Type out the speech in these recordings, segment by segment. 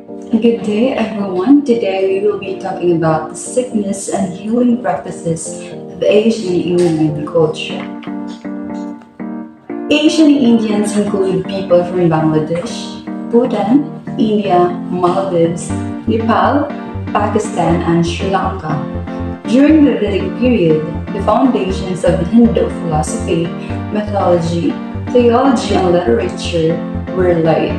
Good day, everyone. Today we will be talking about the sickness and healing practices of Asian Indian culture. Asian Indians include people from Bangladesh, Bhutan, India, Maldives, Nepal, Pakistan, and Sri Lanka. During the Vedic period, the foundations of Hindu philosophy, mythology, theology, and literature were laid,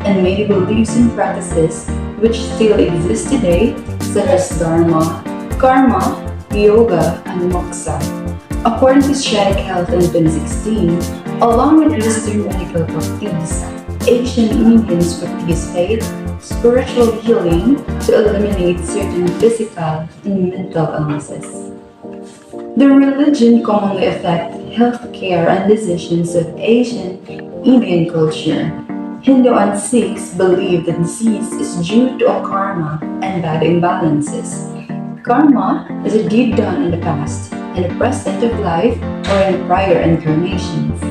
and many beliefs and practices which still exist today, such as Dharma, Karma, Yoga, and Moksha. According to Shreya Health in 2016, along with Western medical practice, Asian Indians practice faith, spiritual healing to eliminate certain physical and mental illnesses. The religion commonly affects healthcare and decisions of Asian Indian culture. Hindu and Sikhs believe that disease is due to a karma and bad imbalances. Karma is a deed done in the past, in the present of life, or in prior incarnations.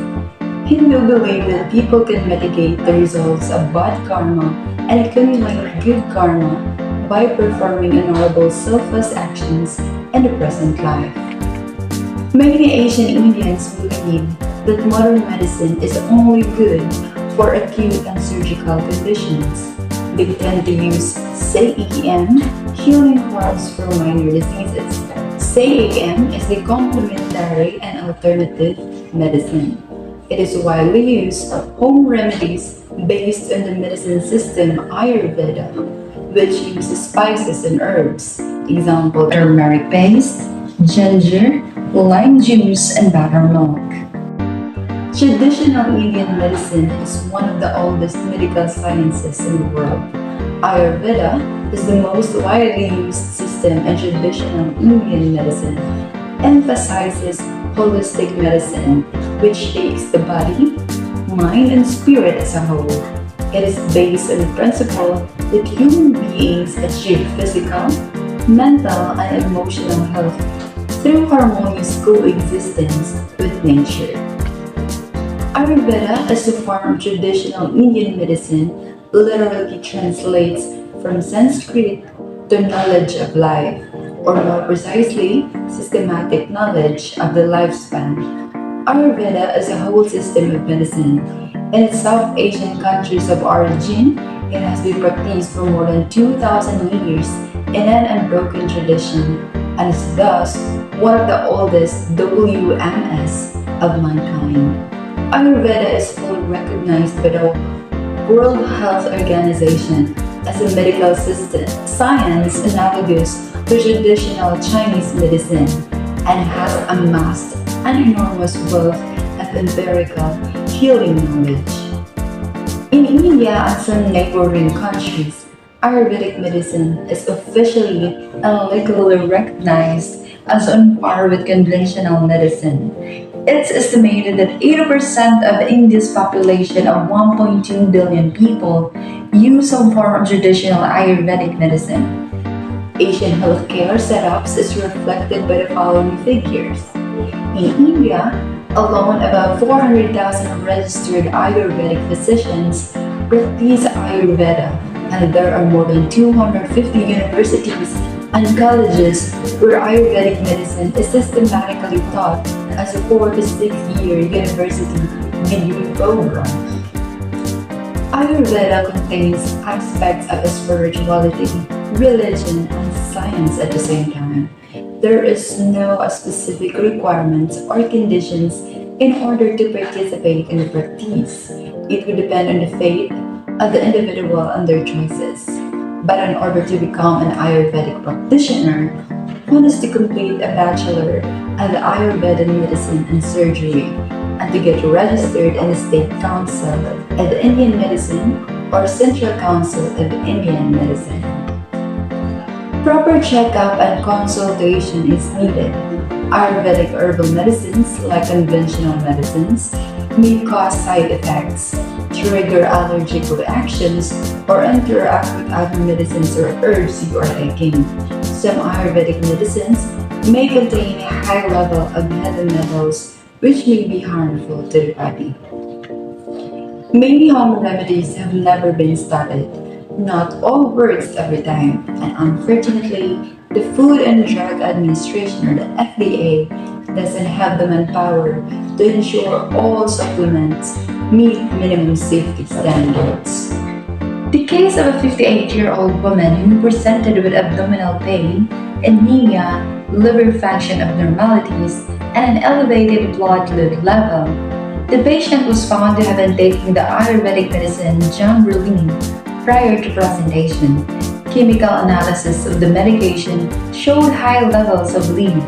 Hindu believe that people can mitigate the results of bad karma and accumulate good karma by performing honorable selfless actions in the present life. Many Asian Indians believe that modern medicine is only good for acute and surgical conditions. They tend to use SAEM, healing herbs for minor diseases. SAEM is the complementary and alternative medicine. It is widely used home remedies based on the medicine system Ayurveda, which uses spices and herbs. Example, turmeric paste, ginger, lime juice, and buttermilk. Traditional Indian medicine is one of the oldest medical sciences in the world. Ayurveda is the most widely used system in traditional Indian medicine, emphasizes holistic medicine, which takes the body, mind, and spirit as a whole. It is based on the principle that human beings achieve physical, mental, and emotional health through harmonious coexistence with nature. Ayurveda, as a form of traditional Indian medicine, literally translates from Sanskrit to knowledge of life, or more precisely, systematic knowledge of the lifespan. Ayurveda is a whole system of medicine. In its South Asian countries of origin, it has been practiced for more than 2,000 years in an unbroken tradition and is thus one of the oldest WMS of mankind. Ayurveda is fully recognized by the World Health Organization as a medical system, science analogous to traditional Chinese medicine, and has amassed an enormous wealth of empirical healing knowledge. In India and some neighboring countries, Ayurvedic medicine is officially and legally recognized as on par with conventional medicine. It's estimated that 80% of India's population of 1.2 billion people use some form of traditional Ayurvedic medicine. Asian healthcare setups is reflected by the following figures. In India, alone about 400,000 registered Ayurvedic physicians practice Ayurveda, and there are more than 250 universities and colleges where Ayurvedic medicine is systematically taught as a 4 to 6 year university degree program. Ayurveda contains aspects of spirituality, religion, and science at the same time. There is no specific requirements or conditions in order to participate in the practice. It would depend on the faith of the individual and their choices. But in order to become an Ayurvedic practitioner, one is to complete a bachelor of Ayurvedic medicine and surgery, and to get registered in the State Council of Indian Medicine or Central Council of Indian Medicine. Proper checkup and consultation is needed. Ayurvedic herbal medicines, like conventional medicines, may cause side effects, trigger allergic reactions, or interact with other medicines or herbs you are taking. Some Ayurvedic medicines may contain a high level of heavy metals, which may be harmful to the body. Many home remedies have never been studied. Not all works every time, and unfortunately, the Food and Drug Administration or the FDA doesn't have the manpower to ensure all supplements meet minimum safety standards. The case of a 58-year-old woman who presented with abdominal pain, anemia, liver function abnormalities, and an elevated blood load level. The patient was found to have been taking the Ayurvedic medicine Jamberline prior to presentation. Chemical analysis of the medication showed high levels of lead.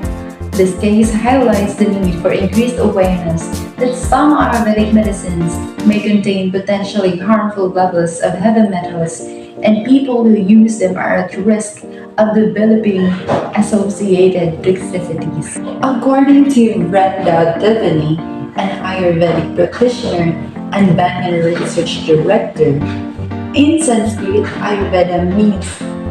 This case highlights the need for increased awareness that some Ayurvedic medicines may contain potentially harmful levels of heavy metals, and people who use them are at risk of developing associated toxicities. According to Brenda Tiffany, an Ayurvedic practitioner and Banyan Research Director, in Sanskrit, Ayurveda means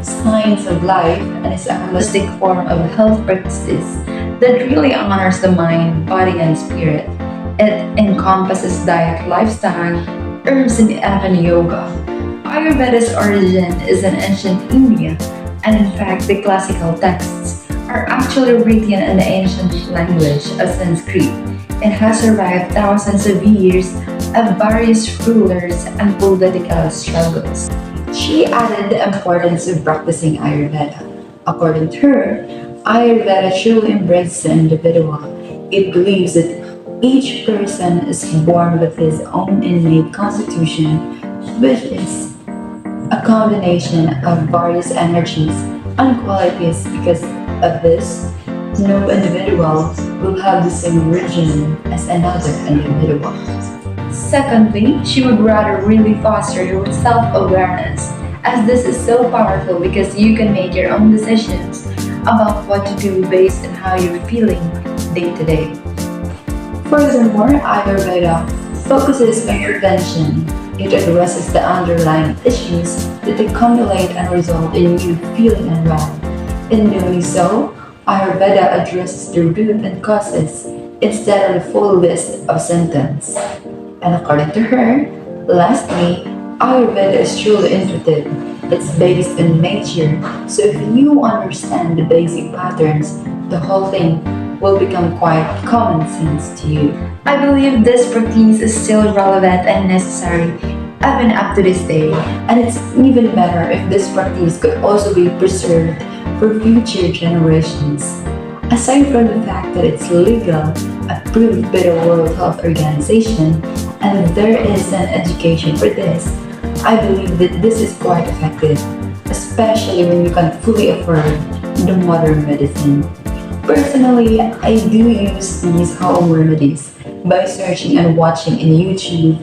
science of life and is a holistic form of health practices that really honors the mind, body, and spirit. It encompasses diet, lifestyle, herbs, and even yoga. Ayurveda's origin is in ancient India, and in fact, the classical texts are actually written in the ancient language of Sanskrit. It has survived thousands of years of various rulers and political struggles. She added the importance of practicing Ayurveda. According to her, Ayurveda truly embraces the individual. It believes that each person is born with his own innate constitution, which is a combination of various energies and qualities. Because of this, no individual will have the same origin as another individual. Secondly, she would rather really foster your self-awareness, as this is so powerful because you can make your own decisions about what to do based on how you're feeling day to day. Furthermore, Ayurveda focuses on prevention. It addresses the underlying issues that accumulate and result in you feeling unwell. In doing so, Ayurveda addresses the root and causes instead of the full list of symptoms. And according to her, lastly, Ayurveda is truly intuitive. It's based on nature, so if you understand the basic patterns, the whole thing will become quite common sense to you. I believe this practice is still relevant and necessary even up to this day, and it's even better if this practice could also be preserved for future generations. Aside from the fact that it's legal, approved by the World Health Organization, and there is an education for this, I believe that this is quite effective, especially when you can fully afford the modern medicine. Personally, I do use these home remedies by searching and watching in YouTube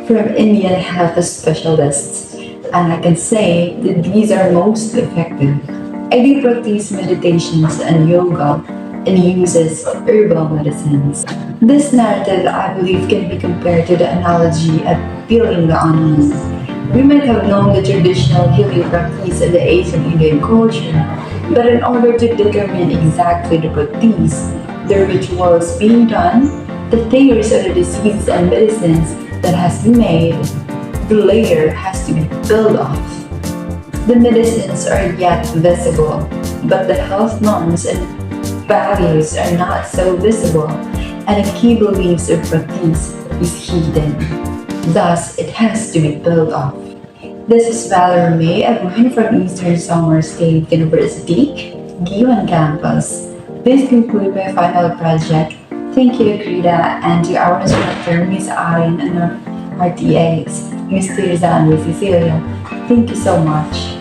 from Indian health specialists, and I can say that these are most effective. I do practice meditations and yoga and uses herbal medicines. This narrative, I believe, can be compared to the analogy of peeling the onion. We might have known the traditional healing practice of the Asian Indian culture, but in order to determine exactly the practice, the rituals being done, the theories of the diseases and medicines that has been made, the layer has to be peeled off. The medicines are yet visible, but the health norms and values are not so visible, and the key beliefs of practice is hidden. Thus, it has to be peeled off. This is Valerie May, a woman from Eastern Summer State University, Giwan campus. This concludes my final project. Thank you, Krida, and to our instructor, Miss Arin, and our RTAs, Miss Tirza and Miss Cecilia. Thank you so much.